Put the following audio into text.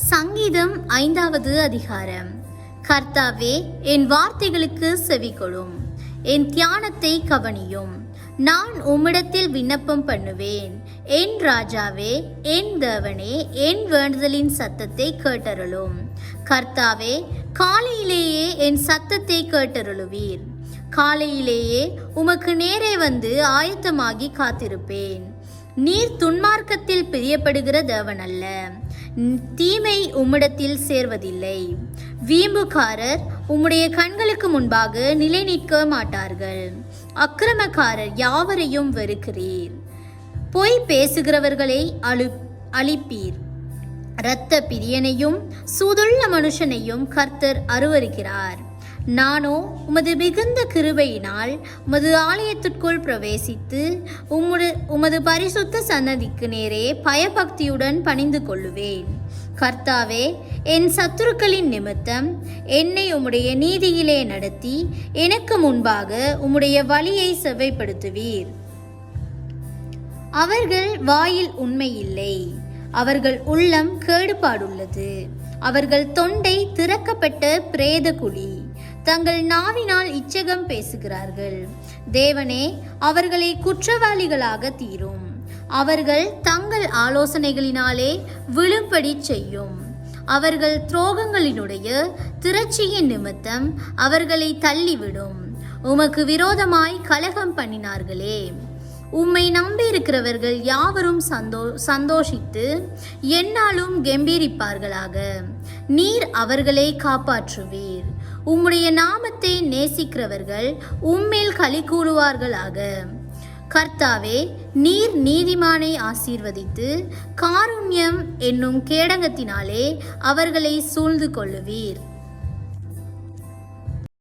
சங்கீதம் 5வது அதிகாரம். கர்த்தாவே, என் வார்த்தைகளுக்கு செவிகொடும், என் தியானத்தை கவனியும். நான் உம்மிடத்தில் விண்ணப்பம் பண்ணுவேன். என் ராஜாவே, என் தேவனே, என் வேண்டுதலின் சத்தத்தை கேட்டருளும். கர்த்தாவே, காலையிலேயே என் சத்தத்தை கேட்டருளுவீர். காலையிலேயே உமக்கு நேரே வந்து ஆயத்தமாகி காத்திருப்பேன். நீர் துன்மார்க்கத்தில் பிரியப்படுகிற தேவன் அல்ல, தீமை உம்மிடத்தில் சேர்வதில்லை. வீம்புக்காரர் உம்முடைய கண்களுக்கு முன்பாக நிலை நிற்க மாட்டார்கள். அக்கிரமக்காரர் யாவரையும் வெறுக்கிறீர். பொய் பேசுகிறவர்களை அழிப்பீர். இரத்த பிரியனையும் சூதுள்ள மனுஷனையும் கர்த்தர் அருவருக்கிறார். நானோ உமது மிகுந்த கிருபையினால் உமது ஆலயத்திற்குள் பிரவேசித்து உமது பரிசுத்த சன்னதிக்கு நேரே பயபக்தியுடன் பணிந்து கொள்ளுவேன். கர்த்தாவே, என் சத்துருக்களின் நிமித்தம் என்னை உம்முடைய நீதியிலே நடத்தி எனக்கு முன்பாக உம்முடைய வழியை செவ்வைப்படுத்துவீர். அவர்கள் வாயில் உண்மை இல்லை, அவர்கள் உள்ளம் கேடுபாடுள்ளது. அவர்கள் தொண்டை திறக்கப்பட்ட பிரேத குழி. தங்கள் நாவினால் இச்சகம் பேசுகிறார்கள். தேவனே, அவர்களை குற்றவாளிகளாக தீரும். அவர்கள் தங்கள் ஆலோசனைகளினாலே விழும்படி செய்யும். அவர்கள் துரோகங்களினுடைய திரட்சியின் நிமித்தம் அவர்களை தள்ளிவிடும். உமக்கு விரோதமாய் கலகம் பண்ணினார்களே. உம்மை நம்பியிருக்கிறவர்கள் யாவரும் சந்தோஷித்து எந்நாளும் கெம்பீரிப்பார்களாக. நீர் அவர்களை காப்பாற்றுவீர். உம்முடைய நாமத்தை நேசிக்கிறவர்கள் உம்மேல் களி கூறுவார்களாக. கர்த்தாவே, நீர் நீதிமானை ஆசீர்வதித்து காருண்யம் என்னும் கேடகத்தினாலே அவர்களை சூழ்ந்து கொள்ளுவீர்.